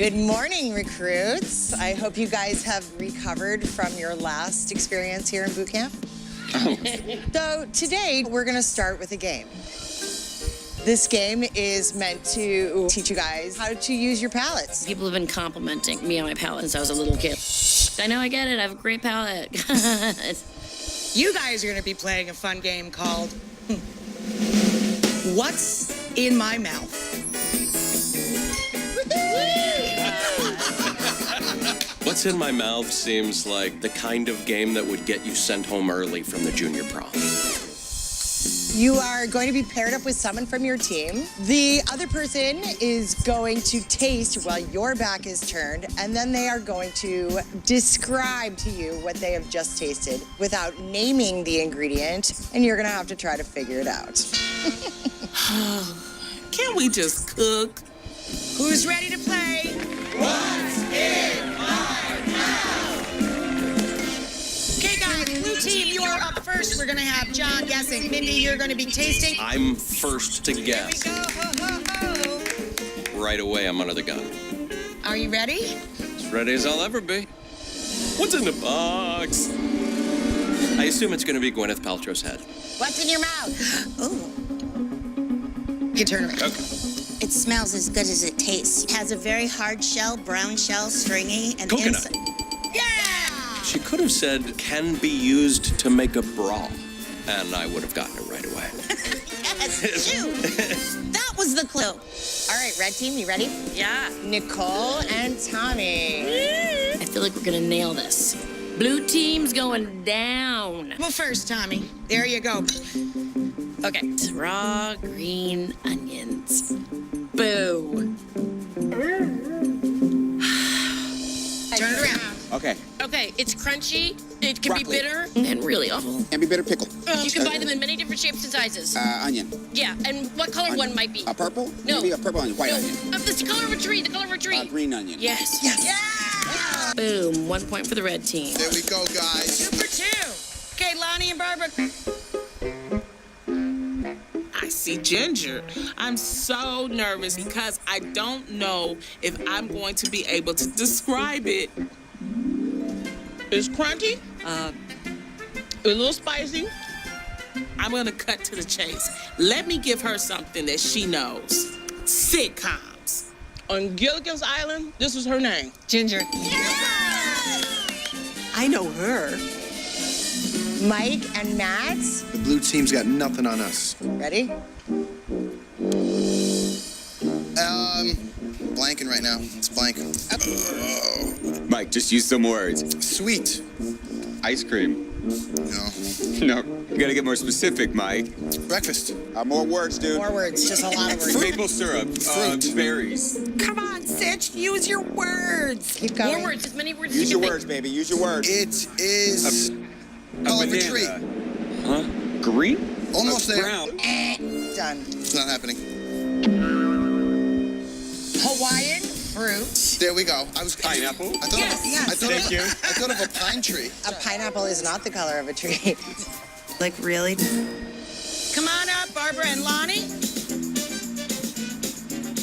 Good morning, recruits. I hope you guys have recovered from your last experience here in boot camp. So today, we're gonna start with a game. This game is meant to teach you guys how to use your palates. People have been complimenting me on my palate since I was a little kid. I know I get it, I have a great palate. You guys are gonna be playing a fun game called What's in My Mouth? What's in my mouth seems like the kind of game that would get you sent home early from the junior prom. You are going to be paired up with someone from your team. The other person is going to taste while your back is turned, and then they are going to describe to you what they have just tasted without naming the ingredient, and you're gonna have to try to figure it out. Can't we just cook? Who's ready to play? What's in my mouth? Okay, guys, blue team, you're up first. We're gonna have John guessing. Mindy, you're gonna be tasting. I'm first to guess. Here we go, ho, ho, ho. Right away, I'm under the gun. Are you ready? As ready as I'll ever be. What's in the box? I assume it's gonna be Gwyneth Paltrow's head. What's in your mouth? Oh. You turn around. Okay. It smells as good as it tastes. It has a very hard shell, brown shell, stringy, and Coconut. Yeah! She could have said, can be used to make a bra. And I would have gotten it right away. Yes, shoot! That was the clue. All right, red team, you ready? Yeah. Nicole and Tommy. I feel like we're gonna nail this. Blue team's going down. Well, first, Tommy. There you go. Okay, raw green onions. Boo. Turn it around. Okay. Okay, it's crunchy, it can Broccoli. be bitter, and really awful. And be bitter pickle. You can buy them in many different shapes and sizes. Onion. Yeah, and what color one might be? A purple? No. Maybe a purple onion. White No, onion. this the color of a tree, the color of a tree. Green onion. Yes. Yes. Yeah! Boom, 1 point for the red team. There we go, guys. 2 for 2. Okay, Lonnie and Barbara. I see ginger. I'm so nervous because I don't know if I'm going to be able to describe it. It's crunchy. A little spicy. I'm gonna cut to the chase. Let me give her something that she knows. Sitcoms. On Gilligan's Island, this was her name. Ginger. I know her. Mike and Matt, The blue team's got nothing on us. ready? Blanking right now. It's blank. Mike, just use some words. Sweet. Ice cream. No. No, you gotta get more specific, Mike. Breakfast. More words, dude. More words, just a lot of words. Maple syrup. Fruit. Berries. Come on, Sitch. Use your words. Keep going. More words, as many words Use as your you can words, baby. Use your words. It is color of a tree. Huh? Green? Almost there. Brown. Done. It's not happening. Hawaiian fruit. There we go. I was Pineapple? I thought Yes, of, yes. I thought Thank of, you. I thought of a pine tree. A pineapple is not the color of a tree. Like, really? Come on up, Barbara and Lonnie.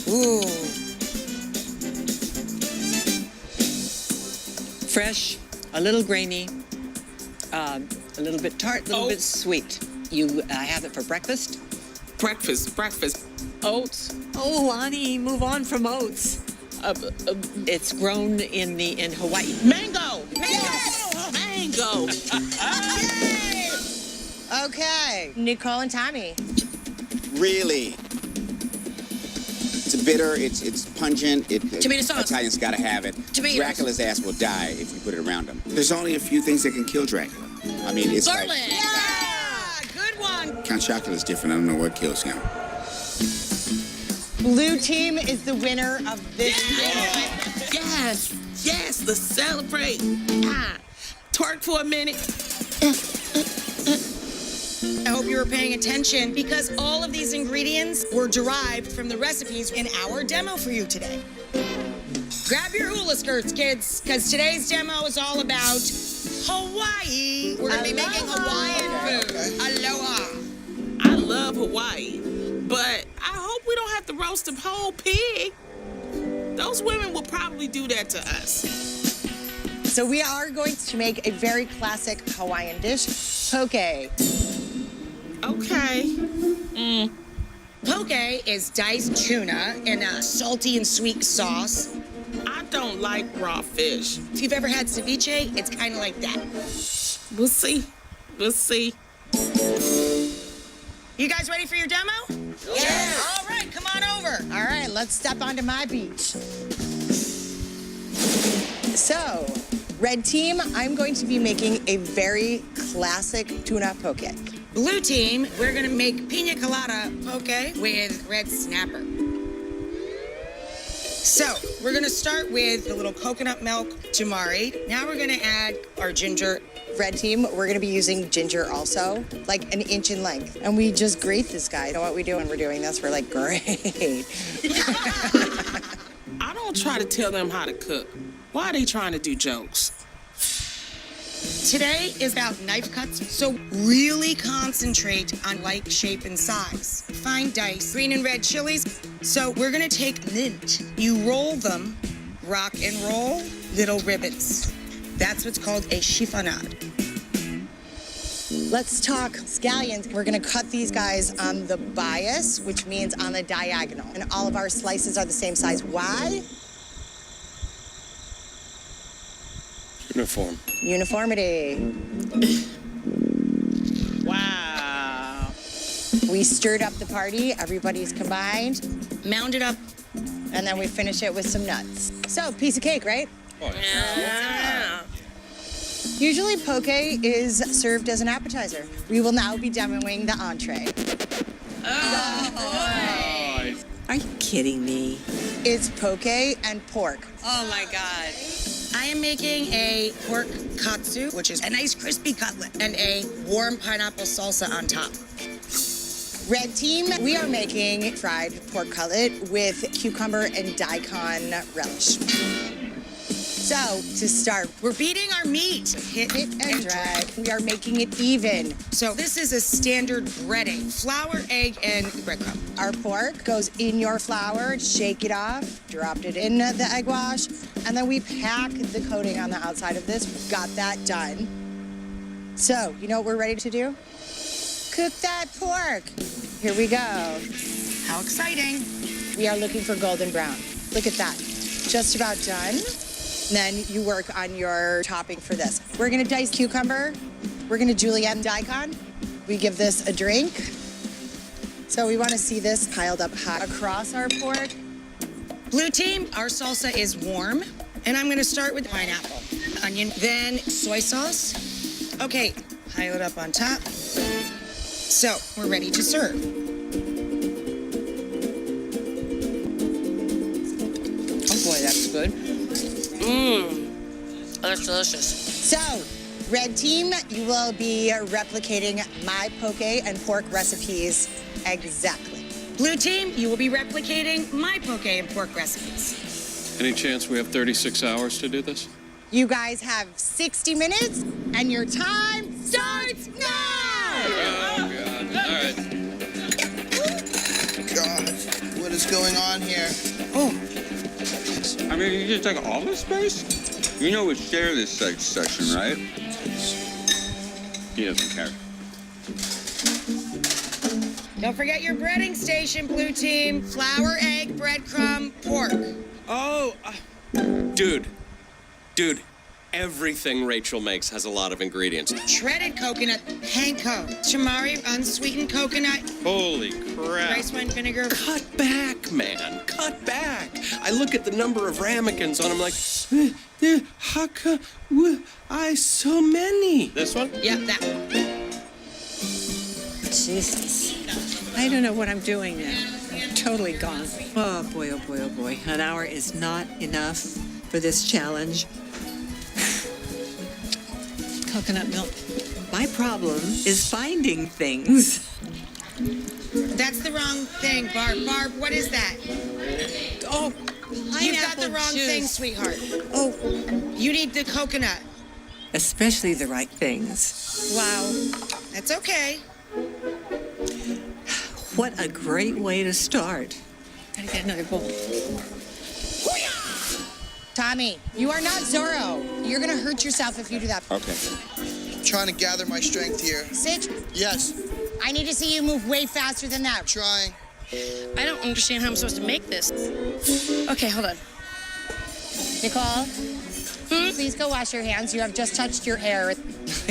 Ooh. Fresh, a little grainy, a little bit tart, a little bit sweet. You have it for breakfast? Breakfast. Oats. Oh, Lonnie, move on from oats. It's grown in Hawaii. Mango. Yes! Mango. Okay, Nicole and Tommy. Really. It's bitter. It's pungent. Tomato sauce. Italians gotta have it. Tomatoes. Dracula's ass will die if you put it around him. There's only a few things that can kill Dracula. I mean, it's Garlic. like Yeah! Good one. Count Chocula's different. I don't know what kills him. Blue team is the winner of this game. Yes, let's celebrate. Twerk for a minute. I hope you were paying attention because all of these ingredients were derived from the recipes in our demo for you today. Grab your hula skirts, kids, because today's demo is all about Hawaii. We're going to be making Hawaiian food. Aloha. I love Hawaii, but I hope we don't have to roast a whole pig. Those women will probably do that to us. So we are going to make a very classic Hawaiian dish, poke. Okay. Poke is diced tuna in a salty and sweet sauce. I don't like raw fish. If you've ever had ceviche, it's kind of like that. We'll see. We'll see. You guys ready for your demo? Yes. All right, come on over. All right, let's step onto my beach. So, red team, I'm going to be making a very classic tuna poke. Blue team, we're gonna make pina colada poke with red snapper. So, we're gonna start with a little coconut milk tamari. Now we're gonna add our ginger. Red team, we're gonna be using ginger also, like an inch in length. And we just grate this guy. You know what we do when we're doing this? We're like, great. I don't try to tell them how to cook. Why are they trying to do jokes? Today is about knife cuts, so really concentrate on like, shape, and size. Fine dice, green and red chilies. So we're gonna take mint. You roll them, rock and roll, little ribbons. That's what's called a chiffonade. Let's talk scallions. We're gonna cut these guys on the bias, which means on the diagonal. And all of our slices are the same size. Why? Uniform. Uniformity. Wow. We stirred up the party, everybody's combined, Mound it up. and then we finish it with some nuts. So, piece of cake, right? Yeah. Usually poke is served as an appetizer. We will now be demoing the entree. Are you kidding me? It's poke and pork. Oh my God. I am making a pork katsu, which is a nice crispy cutlet, and a warm pineapple salsa on top. Red team, we are making fried pork cutlet with cucumber and daikon relish. So, to start, We're beating our meat. hit it and drag. We are making it even. So this is a standard breading. Flour, egg, and breadcrumb. Our pork goes in your flour, shake it off, dropped it in the egg wash, and then we pack the coating on the outside of this. We've got that done. So, you know what we're ready to do? Cook that pork. Here we go. How exciting. We are looking for golden brown. Look at that. Just about done. Then you work on your topping for this. We're gonna dice cucumber. We're gonna julienne daikon. We give this a drink. So we wanna see this piled up hot across our pork. Blue team, our salsa is warm. And I'm gonna start with pineapple, onion, then soy sauce. Okay, pile it up on top. So we're ready to serve. Oh boy, that's good. That's delicious. So, red team, you will be replicating my poke and pork recipes exactly. Blue team, you will be replicating my poke and pork recipes. Any chance we have 36 hours to do this? You guys have 60 minutes, and your time starts now! Oh, God. All right. God, what is going on here? I mean, you just take all this space? You know we share this section, right? He doesn't care. Don't forget your breading station, blue team. Flour, egg, breadcrumb, pork. Oh, Dude, everything Rachel makes has a lot of ingredients. Shredded coconut, panko. Tamari, unsweetened coconut. Holy crap. Rice wine vinegar. Cut back, man. Cut back. I look at the number of ramekins on them like, how come I so many? This one? Yep, that one. Jesus. I don't know what I'm doing now. I'm totally gone. Oh boy, oh boy, oh boy. An hour is not enough for this challenge. Coconut milk. My problem is finding things. That's the wrong thing, Barb. Barb, what is that? Oh, You've got the wrong thing, sweetheart. Oh, You need the coconut. especially the right things. Wow. That's okay. What a great way to start. Gotta get another bowl. Tommy, you are not Zorro. You're gonna hurt yourself if you do that. Okay. I'm trying to gather my strength here. Sitch, Yes, I need to see you move way faster than that. trying. I don't understand how I'm supposed to make this. Okay, hold on. Nicole, please go wash your hands. You have just touched your hair. Like,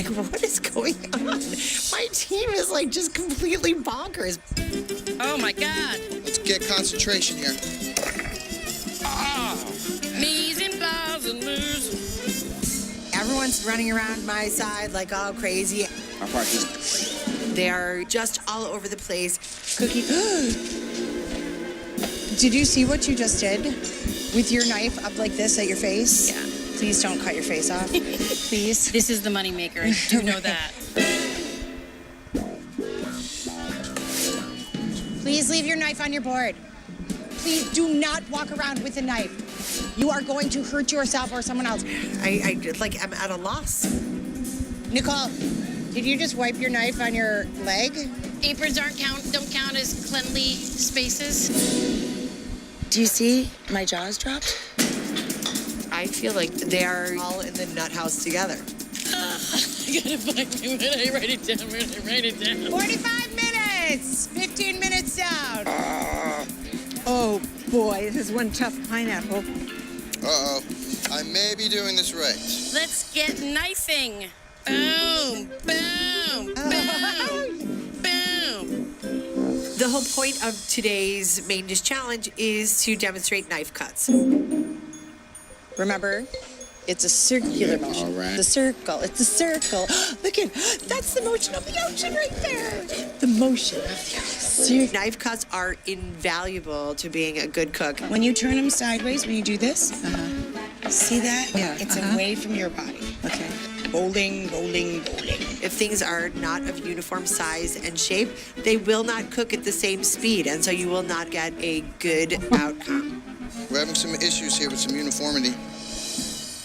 what is going on? My team is like just completely bonkers. Oh my God. Let's get concentration here. Knees and plows and moves. Everyone's running around my side like all crazy. Our part is They are just all over the place. Cookie. Did you see what you just did? With your knife up like this at your face? Yeah. Please don't cut your face off. Please. This is the moneymaker. I do know that. Please leave your knife on your board. Please do not walk around with a knife. You are going to hurt yourself or someone else. I like, I'm at a loss. Nicole, did you just wipe your knife on your leg? Aprons don't count as cleanly spaces. Do you see my jaws dropped? I feel like they are all in the nut house together. You gotta find me when I write it down. 45 minutes! 15 minutes down. Oh, boy, this is one tough pineapple. Uh-oh. I may be doing this right. Let's get knifing. Boom, boom, boom, boom. The whole point of today's main dish challenge is to demonstrate knife cuts. Remember, it's a circular motion. all right. The circle. It's a circle. Look at that's the motion of the ocean right there. The motion of the ocean. Knife cuts are invaluable to being a good cook. When you turn them sideways, when you do this, see that? Yeah, It's away from your body. Okay. Bowling, bowling, bowling. If things are not of uniform size and shape, they will not cook at the same speed, and so you will not get a good outcome. We're having some issues here with some uniformity.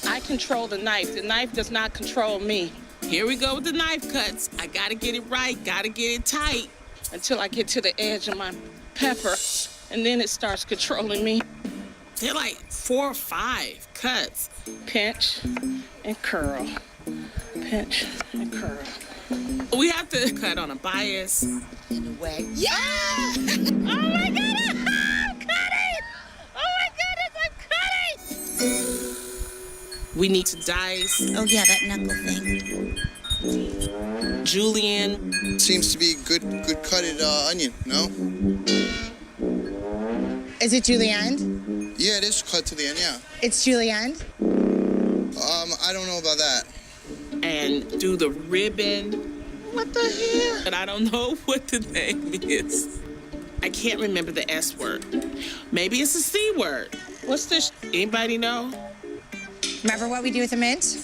I control the knife. The knife does not control me. Here we go with the knife cuts. I gotta get it right, gotta get it tight until I get to the edge of my pepper, and then it starts controlling me. They're like 4 or 5 cuts. Pinch and curl. Pinch and curl. We have to cut on a bias. In a way. Yeah! Oh my goodness! I'm cutting! Oh my goodness, I'm cutting! We need to dice. Oh, yeah, that knuckle thing. Julian. Seems to be good cutted onion, no? Is it julienne? Yeah, it is cut to the end, yeah. It's julienne? I don't know about that. And do the ribbon. What the hell? And I don't know what the name is. I can't remember the S word. Maybe it's a C word. What's this? Anybody know? Remember what we do with the mint?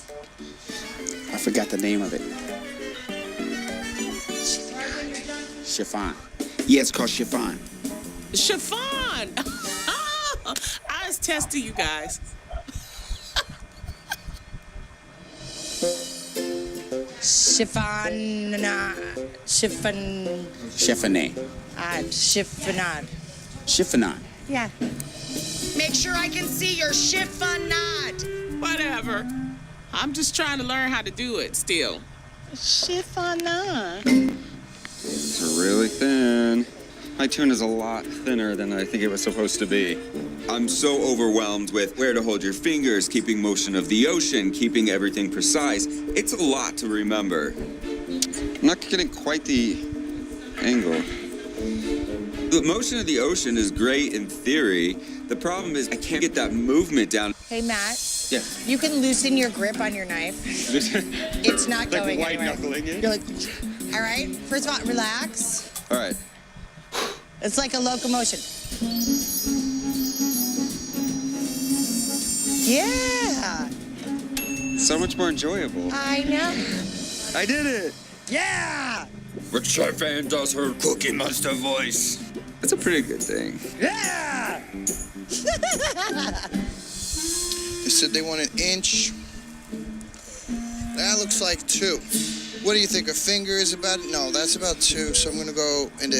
I forgot the name of it. Chiffon. Yeah, it's called chiffon. Chiffon! I was testing you guys. Chiffonade. Chiffonade. Chiffonade. Yeah. Make sure I can see your chiffonade. Whatever. I'm just trying to learn how to do it still. Chiffonade. It's really thin. My tuna is a lot thinner than I think it was supposed to be. I'm so overwhelmed with where to hold your fingers, keeping motion of the ocean, keeping everything precise. It's a lot to remember. I'm not getting quite the angle. The motion of the ocean is great in theory. The problem is I can't get that movement down. Hey, Matt. Yeah. You can loosen your grip on your knife. It's not going white anywhere. knuckling it? You're like, all right. First of all, relax. All right. It's like a locomotion. Yeah. So much more enjoyable. I know. I did it. Yeah. But Chef Ann does her Cookie Monster voice. That's a pretty good thing. Yeah. They said they want 1 inch. That looks like 2. What do you think? A finger is about? No, that's about 2. So I'm gonna go into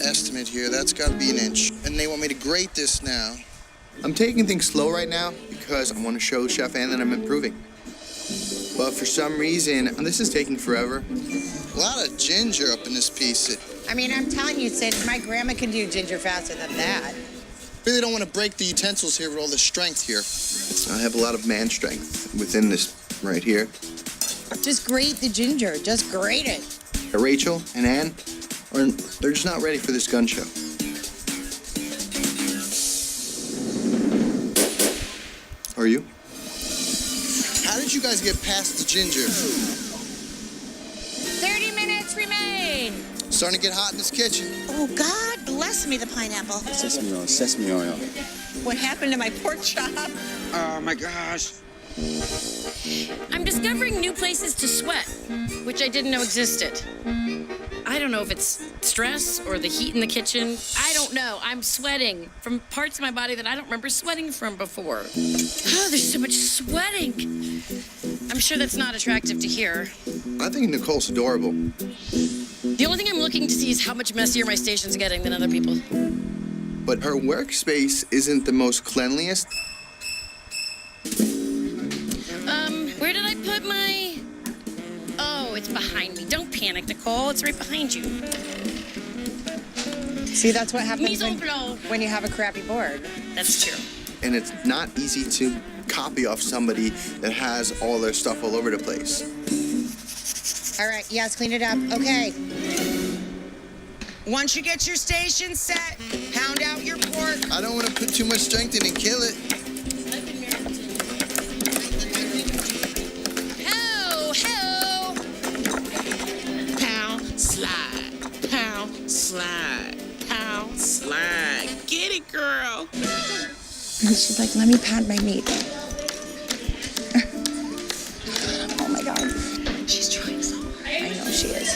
estimate here. That's got to be 1 inch. And they want me to grate this now. I'm taking things slow right now because I want to show Chef Ann that I'm improving. But for some reason, this is taking forever. A lot of ginger up in this piece. I mean, I'm telling you, Sid, my grandma can do ginger faster than that. Really don't want to break the utensils here with all the strength here. I have a lot of man strength within this right here. Just grate the ginger. Just grate it. Rachel and Ann, they're just not ready for this gun show. Are you? How did you guys get past the ginger? 30 minutes remain. Starting to get hot in this kitchen. Oh, God bless me, the pineapple. Sesame oil, sesame oil. What happened to my pork chop? Oh my gosh. I'm discovering new places to sweat, which I didn't know existed. I don't know if it's stress or the heat in the kitchen. I don't know. I'm sweating from parts of my body that I don't remember sweating from before. Oh, there's so much sweating. I'm sure that's not attractive to hear. I think Nicole's adorable. The only thing I'm looking to see is how much messier my station's getting than other people. But her workspace isn't the most cleanliest. Where did I put my... Oh, it's behind me. Don't panic, Nicole. It's right behind you. See, that's what happens Mise en place. when you have a crappy board. That's true. And it's not easy to copy off somebody that has all their stuff all over the place. All right, yes, clean it up. Okay. Once you get your station set, pound out your pork. I don't want to put too much strength in and kill it. Ho! Pound, slide, pound, slide, pound, slide. Get it, girl. And she's like, let me pound my meat. Oh my God. She's trying so hard. I know she is.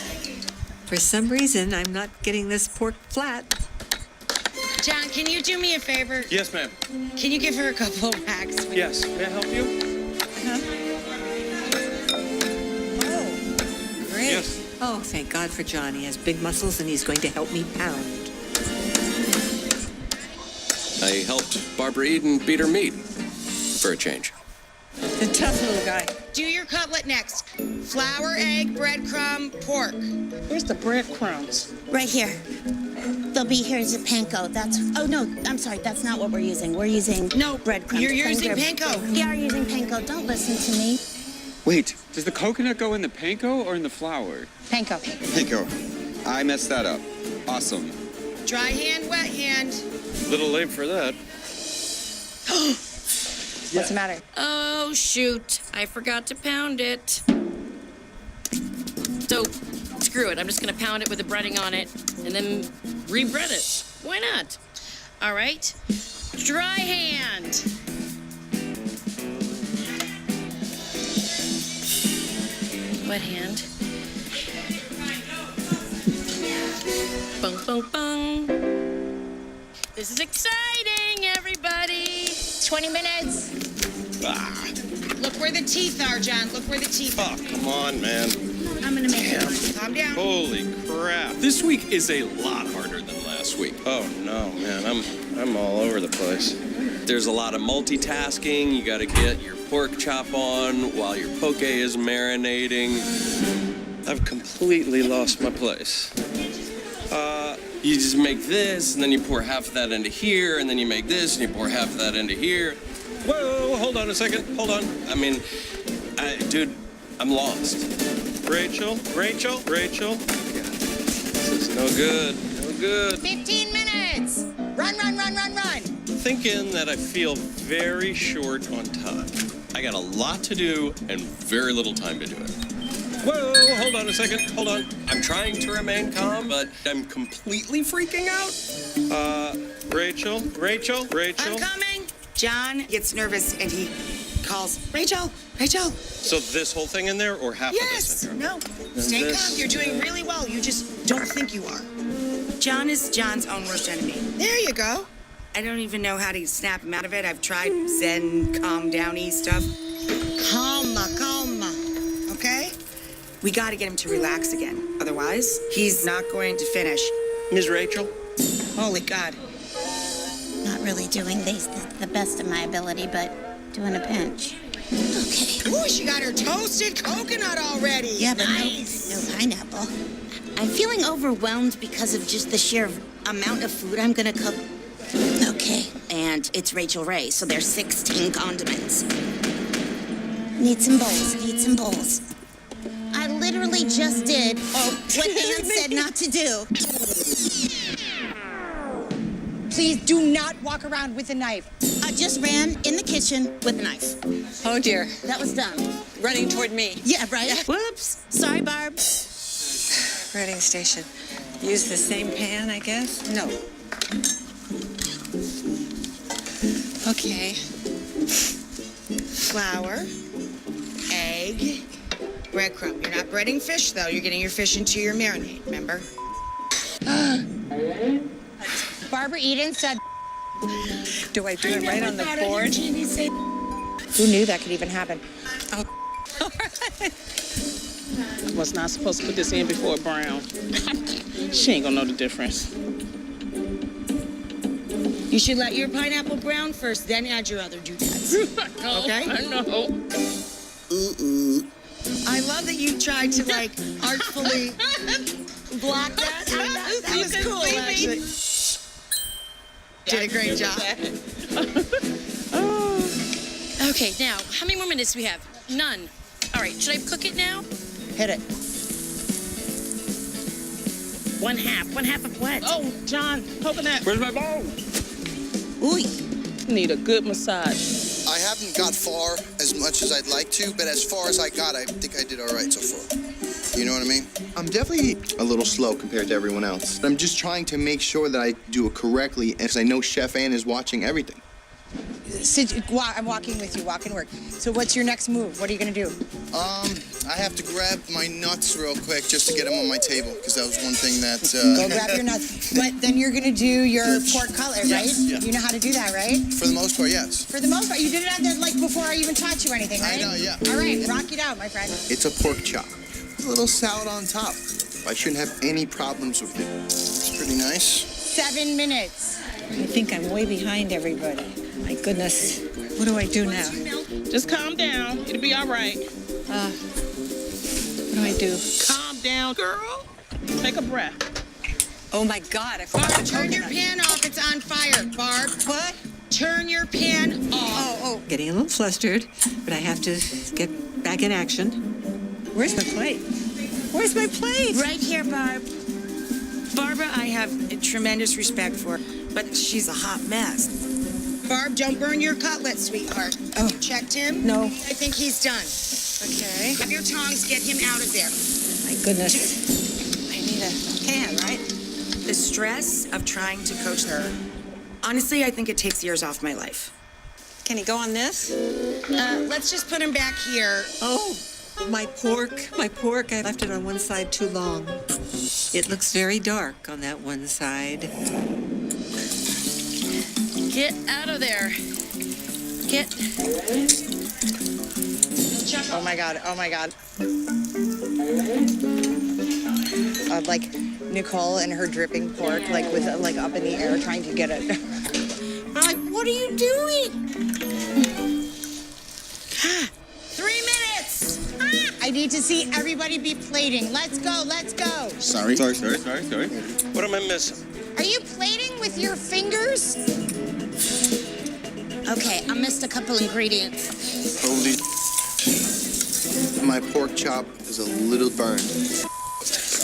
For some reason, I'm not getting this pork flat. John, can you do me a favor? Yes, ma'am. Can you give her a couple of whacks? Yes. May I help you? Oh, great. Yes. Oh, thank God for John. He has big muscles and he's going to help me pound. I helped Barbara Eden beat her meat for a change. The tough little guy. Do your cutlet next. Flour, egg, breadcrumb, pork. Where's the breadcrumbs? Right here. They'll be here as a panko. Oh, no, I'm sorry. That's not what we're using. We're using breadcrumbs. You're using Plain bread. panko. We are using panko. Don't listen to me. Wait, does the coconut go in the panko or in the flour? Panko. Pico. I messed that up. Awesome. Dry hand, wet hand. Little late for that. What's the matter? Oh, shoot. I forgot to pound it. So, screw it. I'm just going to pound it with the breading on it and then re-bread it. Why not? All right. Dry hand. Wet hand. Bung, bung, bung. This is exciting, everybody. 20 minutes. Look where the teeth are, John. Look where the teeth are. Oh, come on, man. I'm going to make it. Calm down. Holy crap. This week is a lot harder than last week. Oh, no, man. I'm all over the place. There's a lot of multitasking. You got to get your pork chop on while your poke is marinating. I've completely lost my place. You just make this, and then you pour half of that into here, and then you make this, and you pour half of that into here. Whoa, hold on a second. Hold on. I mean, dude, I'm lost. Rachel. This is no good. 15 minutes. Run. Thinking that I feel very short on time. I got a lot to do and very little time to do it. Whoa, hold on a second. Hold on. I'm trying to remain calm, but I'm completely freaking out. Rachel. I'm coming. John gets nervous and he calls, Rachel. So this whole thing in there or half of this in here? No. Stay calm. You're doing really well. You just don't think you are. John is John's own worst enemy. There you go. I don't even know how to snap him out of it. I've tried Zen, calm downy stuff. Calma. Okay? We got to get him to relax again. Otherwise, he's not going to finish. Ms. Rachel? Holy God. Not really doing these the best of my ability, but do in a pinch. Okay. Ooh, she got her toasted coconut already. Yeah, but nice. no pineapple. I'm feeling overwhelmed because of just the sheer amount of food I'm gonna cook. Okay. And it's Rachel Ray, so there's 16 condiments. Need some bowls. I literally just did what Anne said not to do. Please do not walk around with a knife. I just ran in the kitchen with a knife. Oh, dear. That was dumb. Running toward me. Yeah, right? Whoops. Sorry, Barb. Breading station. Use the same pan, I guess? No. Okay. Flour, egg, breadcrumb. You're not breading fish, though. You're getting your fish into your marinade, remember? Barbara Eden said, Do I do it right on the board? who knew that could even happen? Oh, all right. Was not supposed to put this in before brown. She ain't gonna know the difference. You should let your pineapple brown first, then add your other doodads. Okay? I know. I love that you tried to, like, artfully block that. That was cool, actually. Did a great job. Okay, now, how many more minutes do we have? None. All right, should I cook it now? Hit it. One half of what? Oh, John, coconut. Where's my bowl? Ooh. Need a good massage. I haven't got far as much as I'd like to, but as far as I got, I think I did all right so far. You know what I mean? I'm definitely a little slow compared to everyone else. I'm just trying to make sure that I do it correctly, because I know Chef Ann is watching everything. I'm walking with you, walk and work. So what's your next move? What are you gonna do? I have to grab my nuts real quick just to get them on my table, because that was one thing that... Go grab your nuts. But then you're gonna do your pork cutlet, right? Yeah. You know how to do that, right? For the most part, yes. For the most part, you did it like before I even taught you anything, right? I know, yeah. All right, rock it out, my friend. It's a pork chop. A little salad on top. I shouldn't have any problems with it. It's pretty nice. 7 minutes. I think I'm way behind everybody. My goodness. What do I do now? Just calm down. It'll be all right. What do I do? Calm down, girl. Take a breath. Oh, my God. I forgot Barb, the turn your coconut. pan off. It's on fire, Barb. What? Turn your pan off. Oh. Getting a little flustered, but I have to get back in action. Where's my plate? Where's my plate? Right here, Barb. Barbara, I have a tremendous respect for, but she's a hot mess. Barb, don't burn your cutlet, sweetheart. Oh. You checked him? No. I think he's done. Okay. Have your tongs, get him out of there. My goodness. I need a pan, right? The stress of trying to coach her. Honestly, I think it takes years off my life. Can he go on this? Let's just put him back here. Oh, my pork. I left it on one side too long. It looks very dark on that one side. Get out of there. Get. Oh my God. Like Nicole and her dripping pork, like with like up in the air trying to get it. I'm like, what are you doing? 3 minutes. I need to see everybody be plating. Let's go. Sorry. Sorry. What am I missing? Are you plating with your fingers? Okay, I missed a couple ingredients. Holy... My pork chop is a little burned.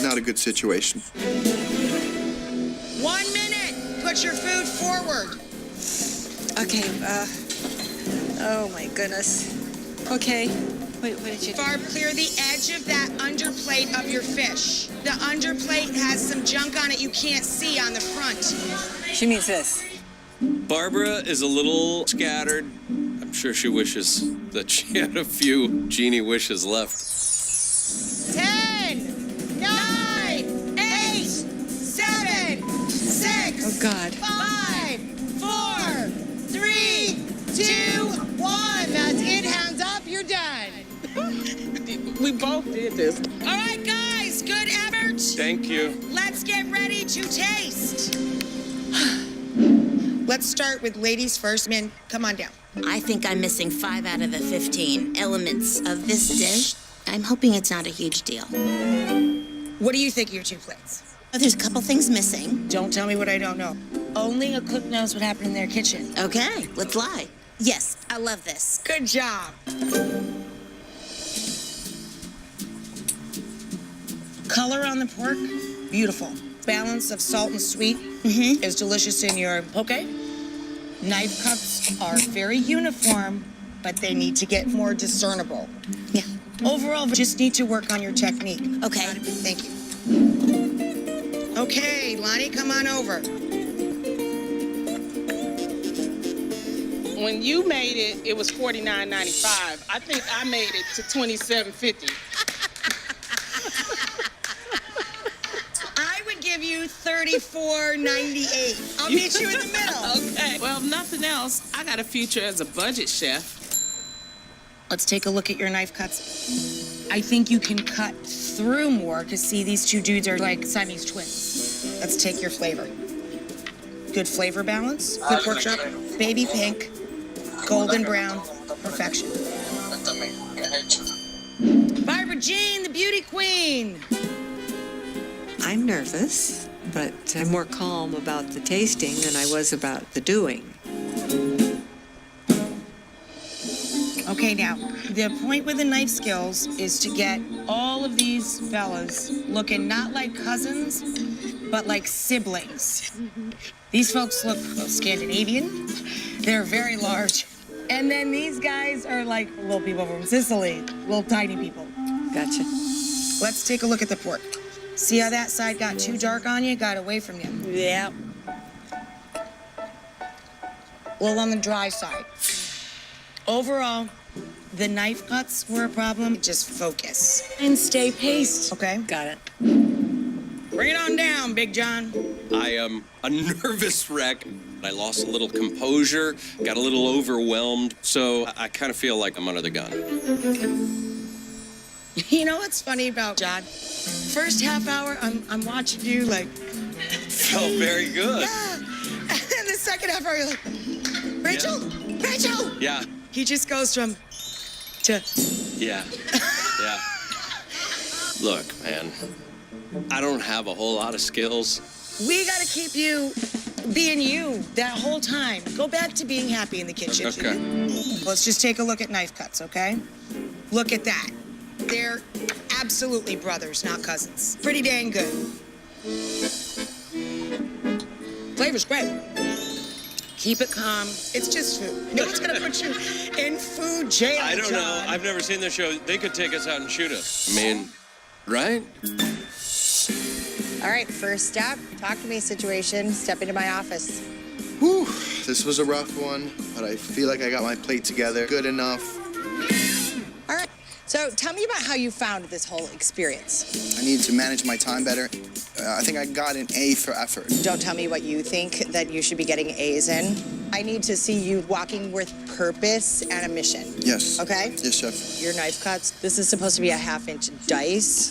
Not a good situation. 1 minute. Put your food forward. Okay, oh my goodness. Okay, what did you do? Barb, clear the edge of that underplate of your fish. The underplate has some junk on it you can't see on the front. She means this. Barbara is a little scattered. I'm sure she wishes that she had a few genie wishes left. 10, 9, 8, 7, 6. Oh, God. 5, 4, 3, 2, 1. That's it. Hands up. You're done. We both did this. All right, guys, good effort. Thank you. Let's get ready to taste. Let's start with ladies first. Men, come on down. I think I'm missing 5 out of the 15 elements of this dish. I'm hoping it's not a huge deal. What do you think of your 2 plates? Oh, there's a couple things missing. Don't tell me what I don't know. Only a cook knows what happened in their kitchen. Okay, let's lie. Yes, I love this. Good job. Color on the pork, beautiful. Balance of salt and sweet is delicious in your poke. Knife cuts are very uniform, but they need to get more discernible. Yeah. Overall, just need to work on your technique. Okay. Thank you. Okay, Lonnie, come on over. When you made it, it was $49.95. I think I made it to $27.50. I would give you $34.98. I'll meet you in the middle. Okay. Well, if nothing else, I got a future as a budget chef. Let's take a look at your knife cuts. I think you can cut through more, because see, these 2 dudes are like Siamese twins. Let's take your flavor. Good flavor balance, good pork chop, baby pink, golden brown, perfection. Barbara Jean, the beauty queen. I'm nervous, but I'm more calm about the tasting than I was about the doing. Okay, now, the point with the knife skills is to get all of these fellas looking not like cousins, but like siblings. These folks look Scandinavian. They're very large. And then these guys are like little people from Sicily, little tiny people. Gotcha. Let's take a look at the pork. See how that side got too dark on you? Got away from you. Yeah. A little on the dry side. Overall, the knife cuts were a problem. Just focus and stay paced. Okay? Got it. Bring it on down, Big John. I am a nervous wreck. I lost a little composure, got a little overwhelmed, so I kind of feel like I'm under the gun. You know what's funny about John? First half hour, I'm watching you like, Felt very good. yeah. And the second half hour, you're like, Rachel, Rachel. Yeah, He just goes from to. yeah, yeah. Look, man, I don't have a whole lot of skills. We gotta keep you being you that whole time. Go back to being happy in the kitchen. Okay. Let's just take a look at knife cuts, okay? Look at that. They're absolutely brothers, not cousins. Pretty dang good. Flavor's great. Keep it calm. It's just food. No one's gonna put you in food jail. I don't know. John. I've never seen the show. They could take us out and shoot us. I mean, right? All right, first step, talk to me situation, step into my office. Whew, this was a rough one, but I feel like I got my plate together good enough. All right, so tell me about how you found this whole experience. I need to manage my time better. I think I got an A for effort. Don't tell me what you think that you should be getting A's in. I need to see you walking with purpose and a mission. Yes. Okay? Yes, chef. Your knife cuts. This is supposed to be a 1/2-inch dice.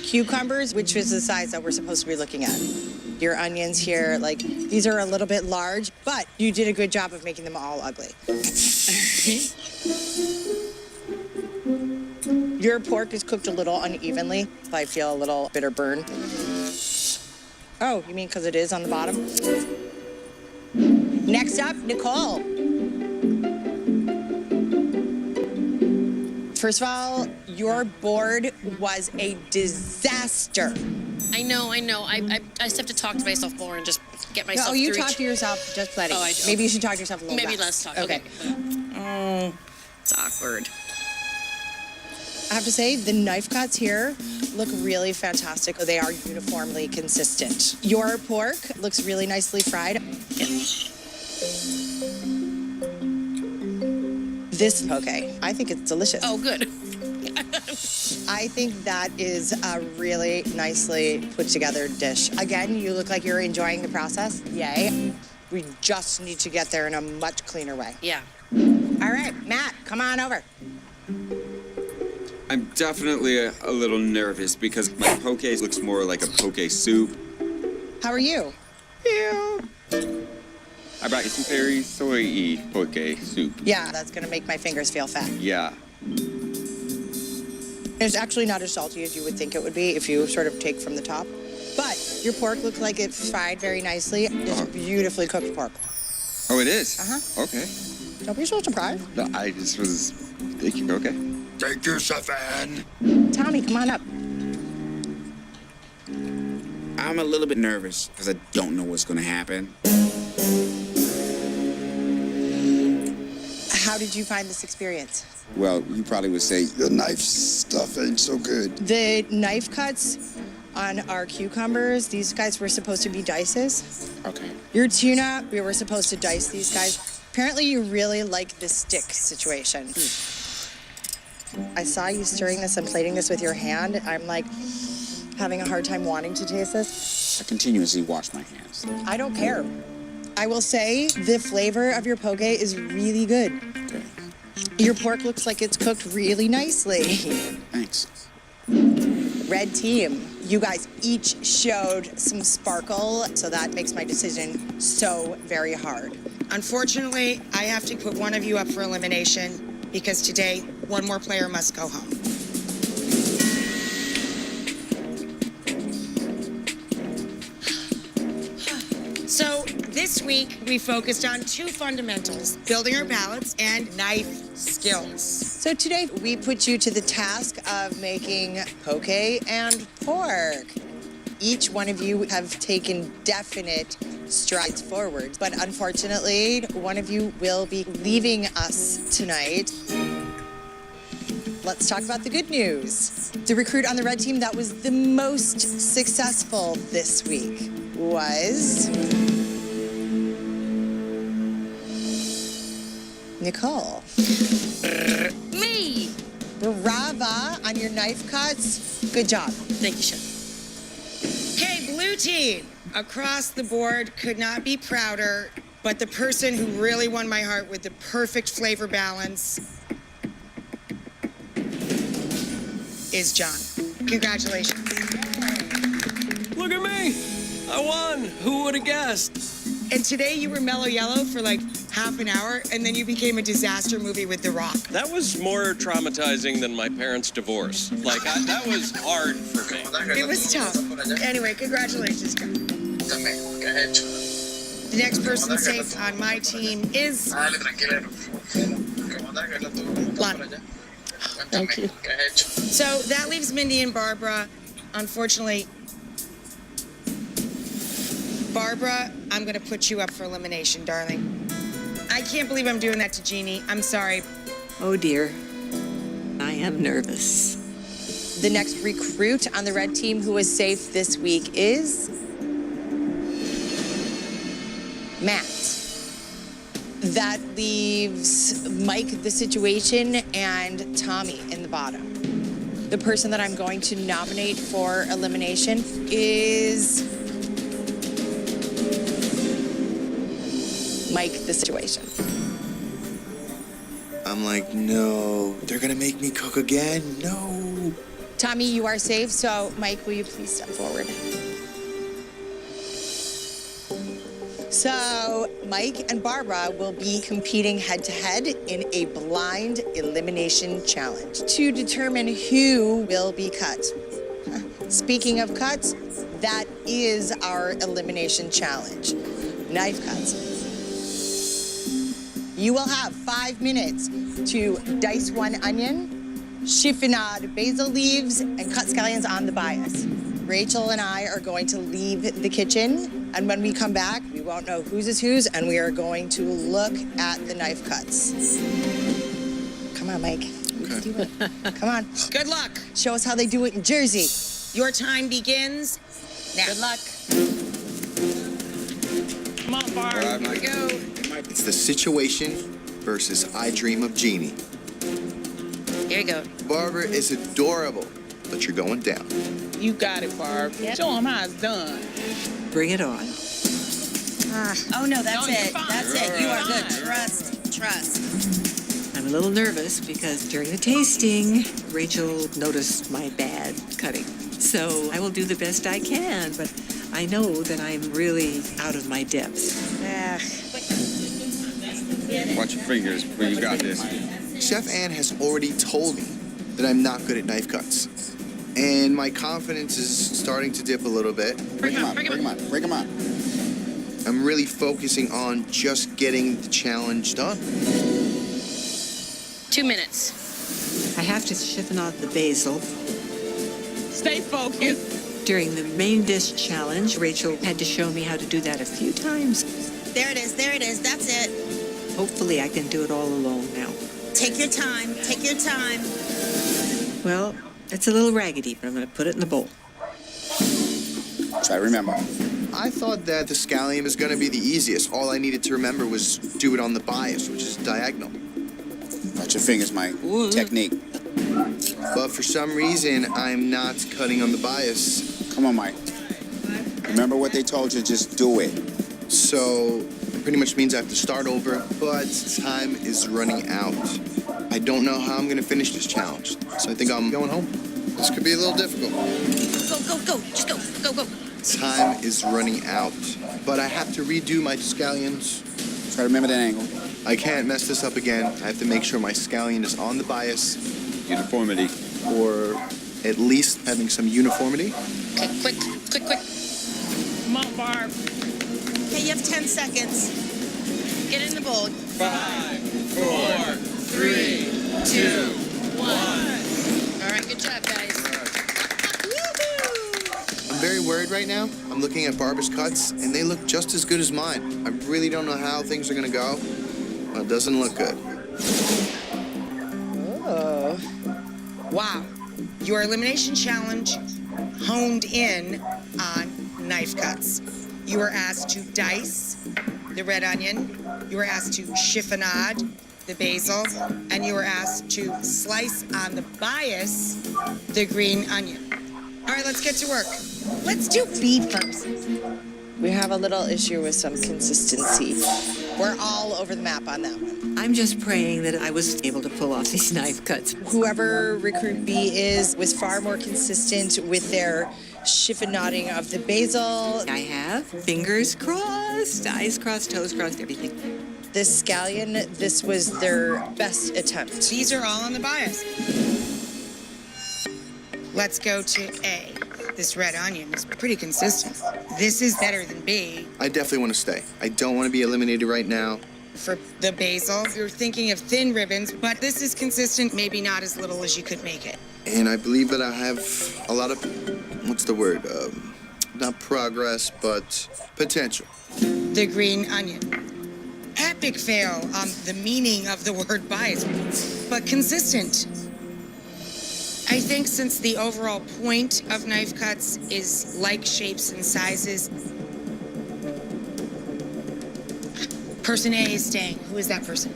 Cucumbers, which is the size that we're supposed to be looking at. Your onions here, like, these are a little bit large, but you did a good job of making them all ugly. Your pork is cooked a little unevenly. I feel a little bitter burn. Oh, you mean because it is on the bottom? Next up, Nicole. First of all, your board was a disaster. I know. I just have to talk to myself more and just get myself Oh, you through talk each- to yourself, just let it. Oh, I do. Maybe you should talk to yourself a little Maybe less. less talk. Okay. It's awkward. I have to say, the knife cuts here look really fantastic. They are uniformly consistent. Your pork looks really nicely fried. This, okay, I think it's delicious. Oh, good. I think that is a really nicely put together dish. Again, you look like you're enjoying the process. Yay. We just need to get there in a much cleaner way. Yeah. All right, Matt, come on over. I'm definitely a little nervous because my poke looks more like a poke soup. How are you? Yeah. I brought you some peores soy poke soup. Yeah, that's gonna make my fingers feel fat. Yeah. It's actually not as salty as you would think it would be if you sort of take from the top. But your pork looks like it's fried very nicely. It's beautifully cooked pork. Oh, it is? Uh-huh. Okay. Don't be so surprised. No, I just was thinking, okay. Thank you, Stefan. Tommy, come on up. I'm a little bit nervous because I don't know what's going to happen. How did you find this experience? Well, you probably would say, The knife stuff ain't so good. The knife cuts on our cucumbers, these guys were supposed to be dices. okay. Your tuna, we were supposed to dice these guys. Apparently you really like the stick situation. I saw you stirring this and plating this with your hand. I'm like having a hard time wanting to taste this. I continuously wash my hands. I don't care. I will say the flavor of your poke is really good. Okay. Your pork looks like it's cooked really nicely. Thanks. Red team, you guys each showed some sparkle, so that makes my decision so very hard. Unfortunately, I have to put one of you up for elimination because today, one more player must go home. So this week, we focused on two fundamentals, building our palates and knife skills. So today we put you to the task of making poke and pork. Each one of you have taken definite strides forward, but unfortunately, one of you will be leaving us tonight. Let's talk about the good news. The recruit on the red team that was the most successful this week was Nicole. Me! Brava on your knife cuts. Good job. Thank you, Chef. Hey, blue team, across the board, could not be prouder, but the person who really won my heart with the perfect flavor balance is John. Congratulations. Look at me! I won! Who would have guessed? And today you were mellow yellow for like half an hour, and then you became a disaster movie with The Rock. That was more traumatizing than my parents' divorce. Like, that was hard for me. It was tough. Anyway, congratulations, John. The next person safe on my team is Lana. Thank you. So that leaves Mindy and Barbara. Unfortunately, Barbara, I'm gonna put you up for elimination, darling. I can't believe I'm doing that to Jeannie. I'm sorry. Oh dear, I am nervous. The next recruit on the red team who was safe this week is Matt. That leaves Mike, the situation, and Tommy in the bottom. The person that I'm going to nominate for elimination is Mike, the situation. I'm like, no, they're gonna make me cook again? No. Tommy, you are safe, so Mike, will you please step forward? So Mike and Barbara will be competing head-to-head in a blind elimination challenge to determine who will be cut. Speaking of cuts, that is our elimination challenge. Knife cuts. You will have 5 minutes to dice one onion, chiffonade basil leaves, and cut scallions on the bias. Rachel and I are going to leave the kitchen, and when we come back, we won't know whose is whose, and we are going to look at the knife cuts. Come on, Mike. Okay. Do it. Come on. Good luck. Show us how they do it in Jersey. Your time begins now. Good luck. Come on, Barb. All right, Mike. Go. It's the situation versus I Dream of Jeannie. Here you go. Barbara is adorable, but you're going down. You got it, Barb. Show them how it's done. Bring it on. Oh no, that's No, you're it. fine. That's it. You are good. Fine. Trust. I'm a little nervous because during the tasting, Rachel noticed my bad cutting. So I will do the best I can, but I know that I'm really out of my depth. Watch your fingers, but you got this. Chef Ann has already told me that I'm not good at knife cuts. And my confidence is starting to dip a little bit. Break them up. I'm really focusing on just getting the challenge done. 2 minutes. I have to chiffonade the basil. Stay focused. During the main dish challenge, Rachel had to show me how to do that a few times. There it is, that's it. Hopefully I can do it all alone now. Take your time. Well, it's a little raggedy, but I'm going to put it in the bowl. Try to remember. I thought that the scallion was going to be the easiest. All I needed to remember was do it on the bias, which is diagonal. Watch your fingers, Mike. Technique. But for some reason, I'm not cutting on the bias. Come on, Mike. Remember what they told you, just do it. So it pretty much means I have to start over, but time is running out. I don't know how I'm going to finish this challenge, so I think I'm going home. This could be a little difficult. Go. Just go. Time is running out, but I have to redo my scallions. Try to remember that angle. I can't mess this up again. I have to make sure my scallion is on the bias, Uniformity. or at least having some uniformity. Okay, quick. Come on, Barb. Okay, you have 10 seconds. Get in the bowl. 5, 4, 3, 2, 1. All right, good job, guys. I'm very worried right now. I'm looking at Barbara's cuts, and they look just as good as mine. I really don't know how things are going to go. Well, it doesn't look good. Oh. Wow. Your elimination challenge honed in on knife cuts. You were asked to dice the red onion. You were asked to chiffonade the basil. And you were asked to slice on the bias the green onion. All right, let's get to work. Let's do B first. We have a little issue with some consistency. We're all over the map on that one. I'm just praying that I was able to pull off these knife cuts. Whoever recruit B is was far more consistent with their chiffonading of the basil. I have fingers crossed, eyes crossed, toes crossed, everything. The scallion, this was their best attempt. These are all on the bias. Let's go to A. This red onion is pretty consistent. This is better than B. I definitely want to stay. I don't want to be eliminated right now. For the basil, you're thinking of thin ribbons, but this is consistent, maybe not as little as you could make it. And I believe that I have a lot of, what's the word? Not progress, but potential. The green onion. Epic fail on the meaning of the word bias, but consistent. I think since the overall point of knife cuts is like shapes and sizes, person A is staying. Who is that person?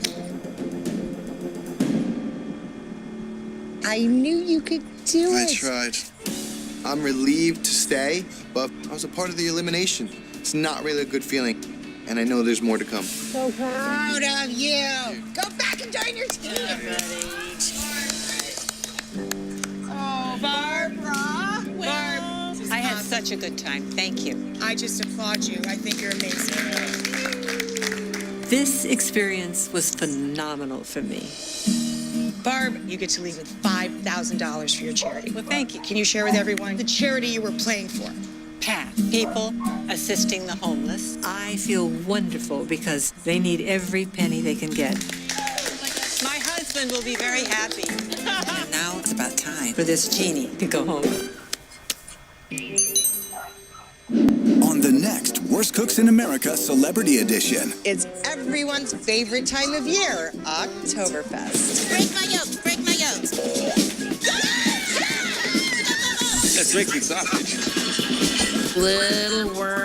I knew you could do it. I tried. I'm relieved to stay, but I was a part of the elimination. It's not really a good feeling, and I know there's more to come. So proud of you. Go back and join your team. Oh, Barbara. Barb. I had such a good time. Thank you. I just applaud you. I think you're amazing. This experience was phenomenal for me. Barb, you get to leave with $5,000 for your charity. Well, thank you. Can you share with everyone the charity you were playing for? PATH, People Assisting the Homeless. I feel wonderful because they need every penny they can get. My husband will be very happy. And now it's about time for this genie to go home. On the next Worst Cooks in America Celebrity Edition. It's everyone's favorite time of year, Oktoberfest. Break my yolks. Let's make some sausage. Little worm.